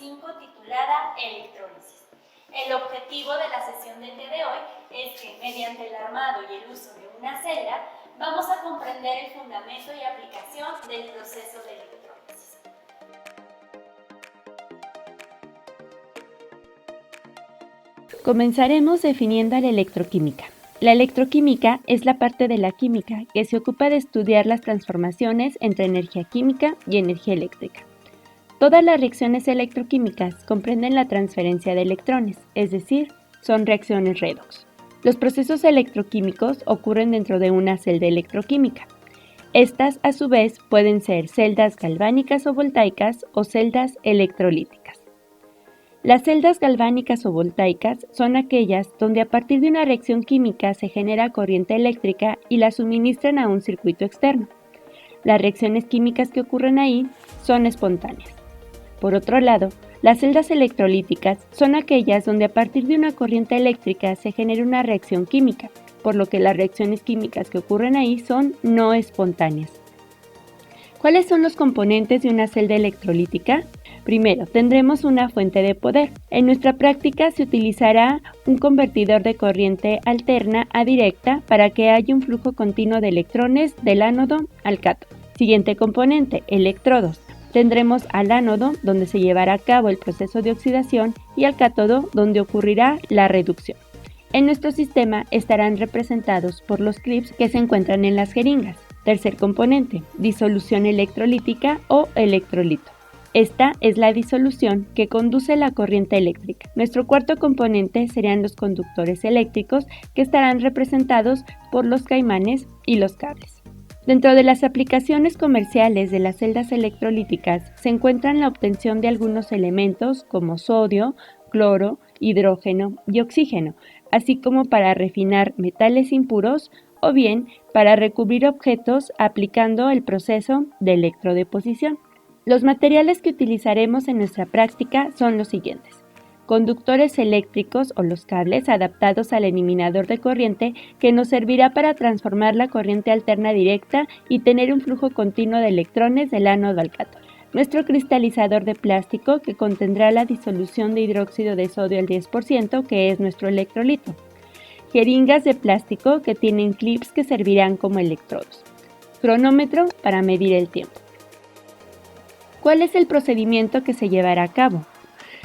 5 titulada Electrólisis. El objetivo de la sesión del día de hoy es que mediante el armado y el uso de una celda vamos a comprender el fundamento y aplicación del proceso de electrólisis. Comenzaremos definiendo la electroquímica. La electroquímica es la parte de la química que se ocupa de estudiar las transformaciones entre energía química y energía eléctrica. Todas las reacciones electroquímicas comprenden la transferencia de electrones, es decir, son reacciones redox. Los procesos electroquímicos ocurren dentro de una celda electroquímica. Estas, a su vez, pueden ser celdas galvánicas o voltaicas o celdas electrolíticas. Las celdas galvánicas o voltaicas son aquellas donde a partir de una reacción química se genera corriente eléctrica y la suministran a un circuito externo. Las reacciones químicas que ocurren ahí son espontáneas. Por otro lado, las celdas electrolíticas son aquellas donde a partir de una corriente eléctrica se genera una reacción química, por lo que las reacciones químicas que ocurren ahí son no espontáneas. ¿Cuáles son los componentes de una celda electrolítica? Primero, tendremos una fuente de poder. En nuestra práctica se utilizará un convertidor de corriente alterna a directa para que haya un flujo continuo de electrones del ánodo al cátodo. Siguiente componente, electrodos. Tendremos al ánodo, donde se llevará a cabo el proceso de oxidación, y al cátodo, donde ocurrirá la reducción. En nuestro sistema estarán representados por los clips que se encuentran en las jeringas. Tercer componente, disolución electrolítica o electrolito. Esta es la disolución que conduce la corriente eléctrica. Nuestro cuarto componente serían los conductores eléctricos, que estarán representados por los caimanes y los cables. Dentro de las aplicaciones comerciales de las celdas electrolíticas se encuentran la obtención de algunos elementos como sodio, cloro, hidrógeno y oxígeno, así como para refinar metales impuros o bien para recubrir objetos aplicando el proceso de electrodeposición. Los materiales que utilizaremos en nuestra práctica son los siguientes: conductores eléctricos o los cables adaptados al eliminador de corriente, que nos servirá para transformar la corriente alterna directa y tener un flujo continuo de electrones del ánodo al cátodo. Nuestro cristalizador de plástico, que contendrá la disolución de hidróxido de sodio al 10%, que es nuestro electrolito. Jeringas de plástico que tienen clips que servirán como electrodos. Cronómetro para medir el tiempo. ¿Cuál es el procedimiento que se llevará a cabo?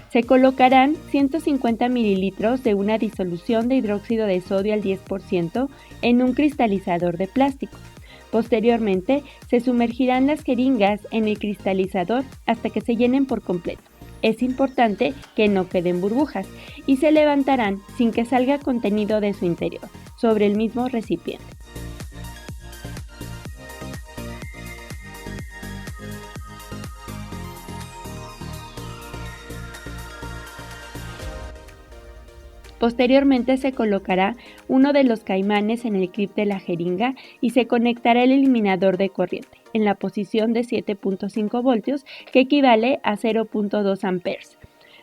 Se colocarán 150 mililitros de una disolución de hidróxido de sodio al 10% en un cristalizador de plástico. Posteriormente, se sumergirán las jeringas en el cristalizador hasta que se llenen por completo. Es importante que no queden burbujas y se levantarán sin que salga contenido de su interior sobre el mismo recipiente. Posteriormente se colocará uno de los caimanes en el clip de la jeringa y se conectará el eliminador de corriente en la posición de 7.5 voltios, que equivale a 0.2 amperes.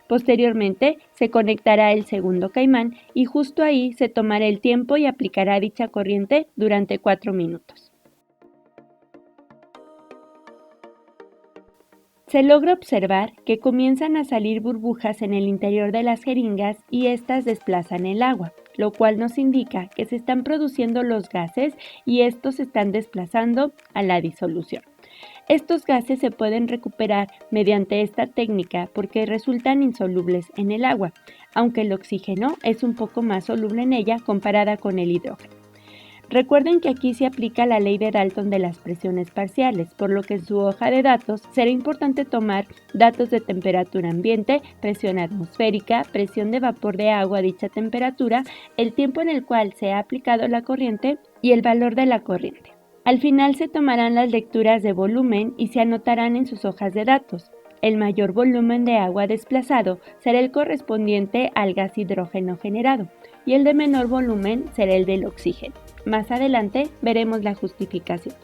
Posteriormente se conectará el segundo caimán y justo ahí se tomará el tiempo y aplicará dicha corriente durante 4 minutos. Se logra observar que comienzan a salir burbujas en el interior de las jeringas y estas desplazan el agua, lo cual nos indica que se están produciendo los gases y estos se están desplazando a la disolución. Estos gases se pueden recuperar mediante esta técnica porque resultan insolubles en el agua, aunque el oxígeno es un poco más soluble en ella comparada con el hidrógeno. Recuerden que aquí se aplica la ley de Dalton de las presiones parciales, por lo que en su hoja de datos será importante tomar datos de temperatura ambiente, presión atmosférica, presión de vapor de agua a dicha temperatura, el tiempo en el cual se ha aplicado la corriente y el valor de la corriente. Al final se tomarán las lecturas de volumen y se anotarán en sus hojas de datos. El mayor volumen de agua desplazado será el correspondiente al gas hidrógeno generado y el de menor volumen será el del oxígeno. Más adelante veremos la justificación.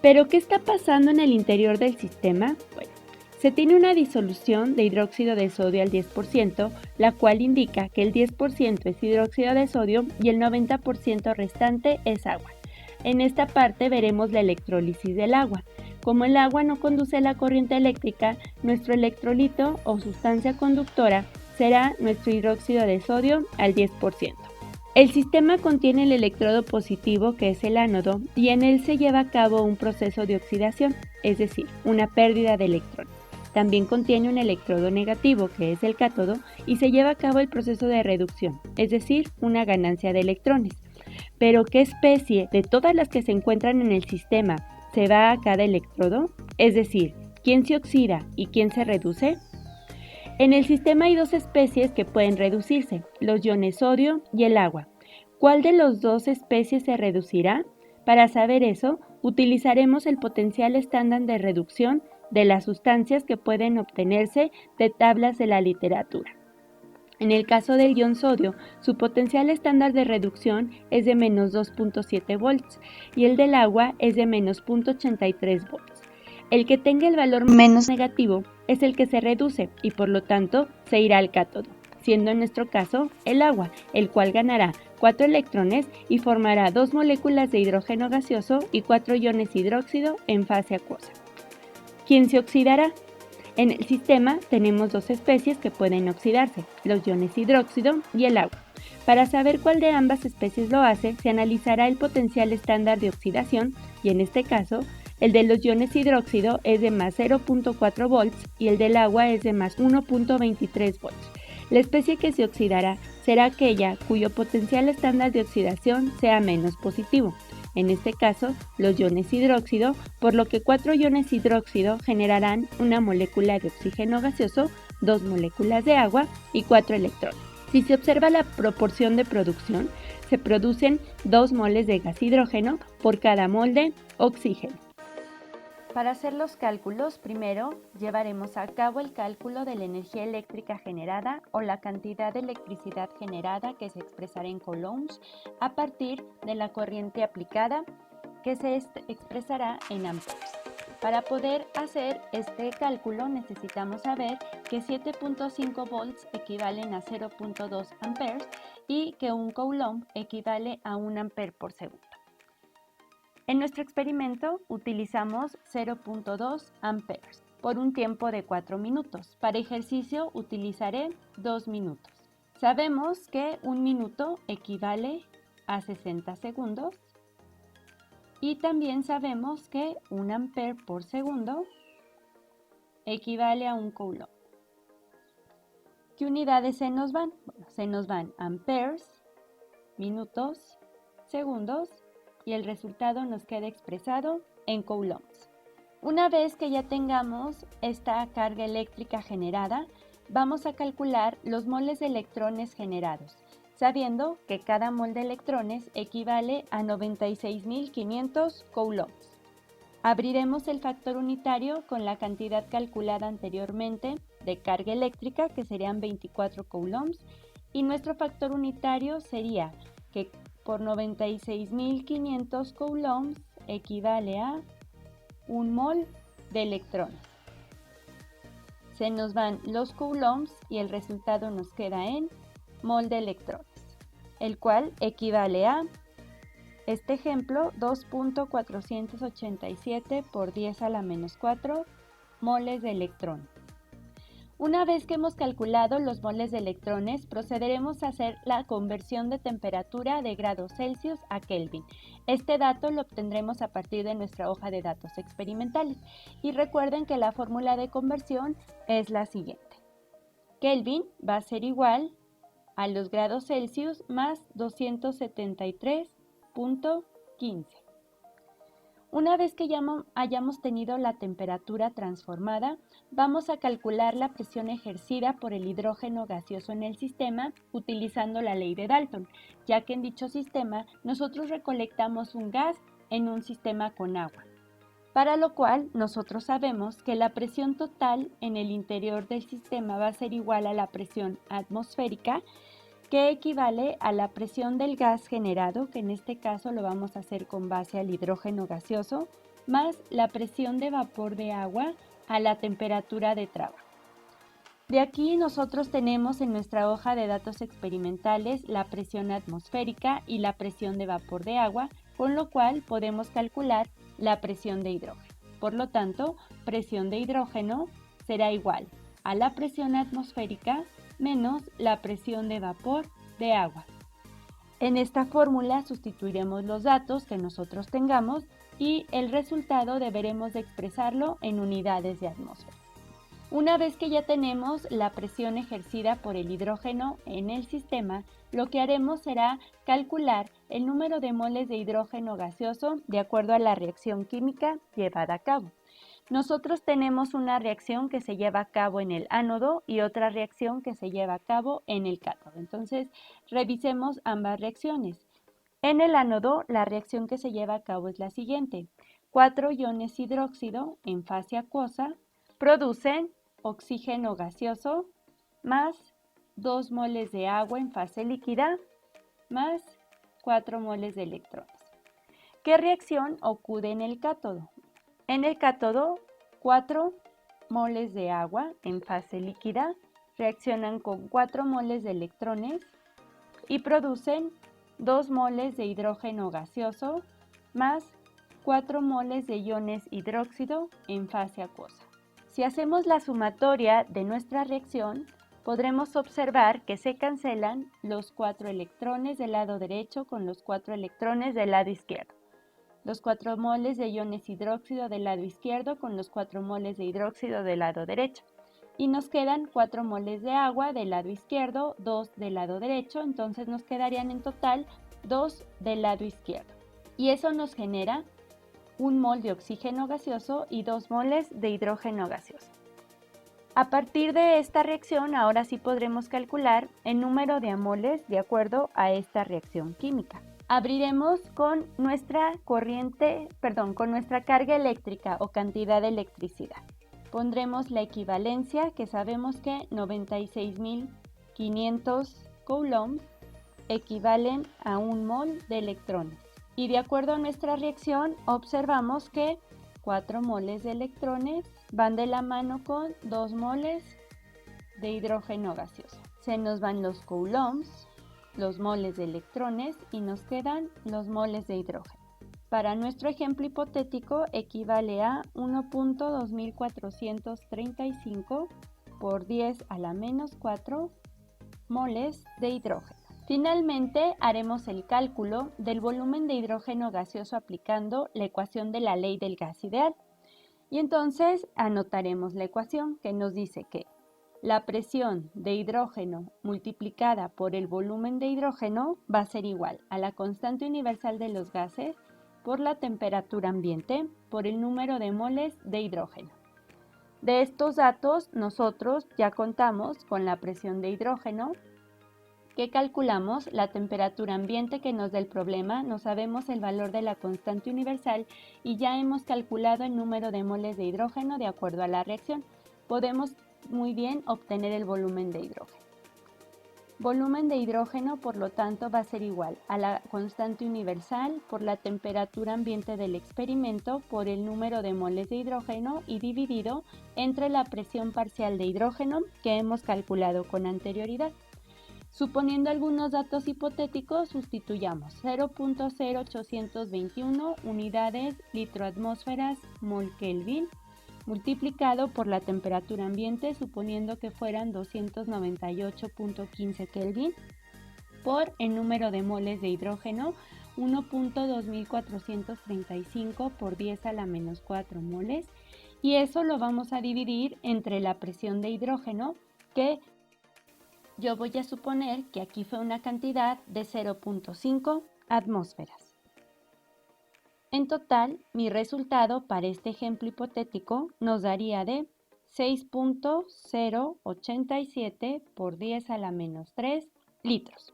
¿Pero qué está pasando en el interior del sistema? Bueno, se tiene una disolución de hidróxido de sodio al 10%, la cual indica que el 10% es hidróxido de sodio y el 90% restante es agua. En esta parte veremos la electrólisis del agua. Como el agua no conduce la corriente eléctrica, nuestro electrolito o sustancia conductora será nuestro hidróxido de sodio al 10%. El sistema contiene el electrodo positivo, que es el ánodo, y en él se lleva a cabo un proceso de oxidación, es decir, una pérdida de electrones. También contiene un electrodo negativo, que es el cátodo, y se lleva a cabo el proceso de reducción, es decir, una ganancia de electrones. Pero ¿qué especie de todas las que se encuentran en el sistema se va a cada electrodo? Es decir, ¿quién se oxida y quién se reduce? En el sistema hay dos especies que pueden reducirse, los iones sodio y el agua. ¿Cuál de las dos especies se reducirá? Para saber eso, utilizaremos el potencial estándar de reducción de las sustancias que pueden obtenerse de tablas de la literatura. En el caso del ion sodio, su potencial estándar de reducción es de menos 2.7 volts y el del agua es de menos 0.83 volts. El que tenga el valor menos negativo es el que se reduce y por lo tanto se irá al cátodo, siendo en nuestro caso el agua, el cual ganará 4 electrones y formará 2 moléculas de hidrógeno gaseoso y 4 iones hidróxido en fase acuosa. ¿Quién se oxidará? En el sistema tenemos dos especies que pueden oxidarse, los iones hidróxido y el agua. Para saber cuál de ambas especies lo hace, se analizará el potencial estándar de oxidación y en este caso, el de los iones hidróxido es de más 0.4 volts y el del agua es de más 1.23 volts. La especie que se oxidará será aquella cuyo potencial estándar de oxidación sea menos positivo. En este caso, los iones hidróxido, por lo que 4 iones hidróxido generarán una molécula de oxígeno gaseoso, 2 moléculas de agua y 4 electrones. Si se observa la proporción de producción, se producen 2 moles de gas hidrógeno por cada mol de oxígeno. Para hacer los cálculos, primero llevaremos a cabo el cálculo de la energía eléctrica generada o la cantidad de electricidad generada que se expresará en coulombs a partir de la corriente aplicada que se expresará en amperes. Para poder hacer este cálculo necesitamos saber que 7.5 volts equivalen a 0.2 amperes y que un coulomb equivale a 1 ampere por segundo. En nuestro experimento utilizamos 0.2 amperes por un tiempo de 4 minutos. Para ejercicio utilizaré 2 minutos. Sabemos que un minuto equivale a 60 segundos y también sabemos que 1 ampere por segundo equivale a un coulomb. ¿Qué unidades se nos van? Bueno, se nos van amperes, minutos, segundos y el resultado nos queda expresado en coulombs. Una vez que ya tengamos esta carga eléctrica generada, vamos a calcular los moles de electrones generados, sabiendo que cada mol de electrones equivale a 96.500 coulombs. Abriremos el factor unitario con la cantidad calculada anteriormente de carga eléctrica, que serían 24 coulombs, y nuestro factor unitario sería que por 96.500 coulombs equivale a 1 mol de electrones. Se nos van los coulombs y el resultado nos queda en mol de electrones, el cual equivale a, este ejemplo, 2.487 por 10 a la menos 4 moles de electrón. Una vez que hemos calculado los moles de electrones, procederemos a hacer la conversión de temperatura de grados Celsius a Kelvin. Este dato lo obtendremos a partir de nuestra hoja de datos experimentales. Y recuerden que la fórmula de conversión es la siguiente. Kelvin va a ser igual a los grados Celsius más 273.15. Una vez que ya hayamos tenido la temperatura transformada, vamos a calcular la presión ejercida por el hidrógeno gaseoso en el sistema utilizando la ley de Dalton, ya que en dicho sistema nosotros recolectamos un gas en un sistema con agua, para lo cual nosotros sabemos que la presión total en el interior del sistema va a ser igual a la presión atmosférica, que equivale a la presión del gas generado, que en este caso lo vamos a hacer con base al hidrógeno gaseoso, más la presión de vapor de agua a la temperatura de trabajo. De aquí nosotros tenemos en nuestra hoja de datos experimentales la presión atmosférica y la presión de vapor de agua, con lo cual podemos calcular la presión de hidrógeno. Por lo tanto, presión de hidrógeno será igual a la presión atmosférica menos la presión de vapor de agua. En esta fórmula sustituiremos los datos que nosotros tengamos y el resultado deberemos de expresarlo en unidades de atmósfera. Una vez que ya tenemos la presión ejercida por el hidrógeno en el sistema, lo que haremos será calcular el número de moles de hidrógeno gaseoso de acuerdo a la reacción química llevada a cabo. Nosotros tenemos una reacción que se lleva a cabo en el ánodo y otra reacción que se lleva a cabo en el cátodo. Entonces, revisemos ambas reacciones. En el ánodo, la reacción que se lleva a cabo es la siguiente. 4 iones hidróxido en fase acuosa producen oxígeno gaseoso más 2 moles de agua en fase líquida más 4 moles de electrones. ¿Qué reacción ocurre en el cátodo? En el cátodo, 4 moles de agua en fase líquida reaccionan con 4 moles de electrones y producen 2 moles de hidrógeno gaseoso más 4 moles de iones hidróxido en fase acuosa. Si hacemos la sumatoria de nuestra reacción, podremos observar que se cancelan los 4 electrones del lado derecho con los 4 electrones del lado izquierdo. Los 4 moles de iones hidróxido del lado izquierdo con los 4 moles de hidróxido del lado derecho. Y nos quedan 4 moles de agua del lado izquierdo, 2 del lado derecho, entonces nos quedarían en total 2 del lado izquierdo. Y eso nos genera 1 mol de oxígeno gaseoso y 2 moles de hidrógeno gaseoso. A partir de esta reacción, ahora sí podremos calcular el número de amoles de acuerdo a esta reacción química. Abriremos con nuestra carga eléctrica o cantidad de electricidad. Pondremos la equivalencia, que sabemos que 96.500 coulombs equivalen a 1 mol de electrones. Y de acuerdo a nuestra reacción, observamos que 4 moles de electrones van de la mano con 2 moles de hidrógeno gaseoso. Se nos van los coulombs, los moles de electrones y nos quedan los moles de hidrógeno. Para nuestro ejemplo hipotético equivale a 1.2435 por 10 a la menos 4 moles de hidrógeno. Finalmente, haremos el cálculo del volumen de hidrógeno gaseoso aplicando la ecuación de la ley del gas ideal. Y entonces anotaremos la ecuación que nos dice que la presión de hidrógeno multiplicada por el volumen de hidrógeno va a ser igual a la constante universal de los gases por la temperatura ambiente por el número de moles de hidrógeno. De estos datos, nosotros ya contamos con la presión de hidrógeno, que calculamos la temperatura ambiente que nos da el problema, no sabemos el valor de la constante universal y ya hemos calculado el número de moles de hidrógeno de acuerdo a la reacción. Podemos muy bien obtener el volumen de hidrógeno. Volumen de hidrógeno, por lo tanto, va a ser igual a la constante universal por la temperatura ambiente del experimento por el número de moles de hidrógeno y dividido entre la presión parcial de hidrógeno que hemos calculado con anterioridad. Suponiendo algunos datos hipotéticos, sustituyamos 0.0821 unidades litro-atmósferas mol-Kelvin multiplicado por la temperatura ambiente, suponiendo que fueran 298.15 Kelvin, por el número de moles de hidrógeno, 1.2435 por 10 a la menos 4 moles, y eso lo vamos a dividir entre la presión de hidrógeno, que yo voy a suponer que aquí fue una cantidad de 0.5 atmósferas. En total, mi resultado para este ejemplo hipotético nos daría de 6.087 por 10 a la menos 3 litros.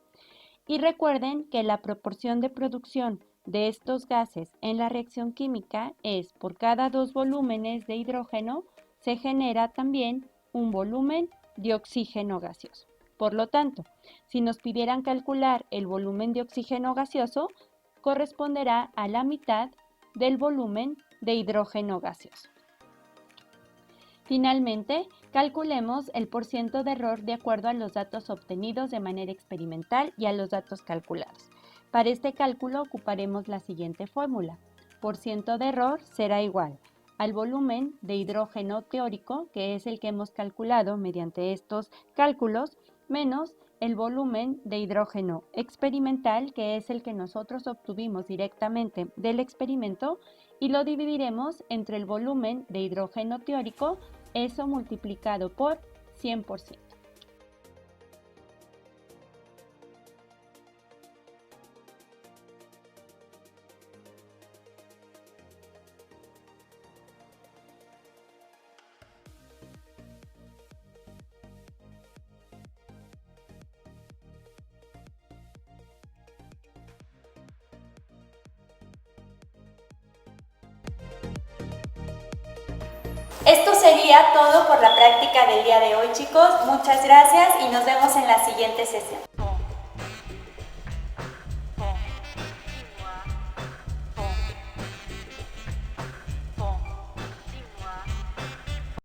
Y recuerden que la proporción de producción de estos gases en la reacción química es por cada 2 volúmenes de hidrógeno se genera también un volumen de oxígeno gaseoso. Por lo tanto, si nos pidieran calcular el volumen de oxígeno gaseoso, corresponderá a la mitad del volumen de hidrógeno gaseoso. Finalmente, calculemos el porciento de error de acuerdo a los datos obtenidos de manera experimental y a los datos calculados. Para este cálculo ocuparemos la siguiente fórmula. Porciento de error será igual al volumen de hidrógeno teórico, que es el que hemos calculado mediante estos cálculos, menos el volumen de hidrógeno experimental, que es el que nosotros obtuvimos directamente del experimento, y lo dividiremos entre el volumen de hidrógeno teórico, eso multiplicado por 100%. Esto sería todo por la práctica del día de hoy, chicos. Muchas gracias y nos vemos en la siguiente sesión.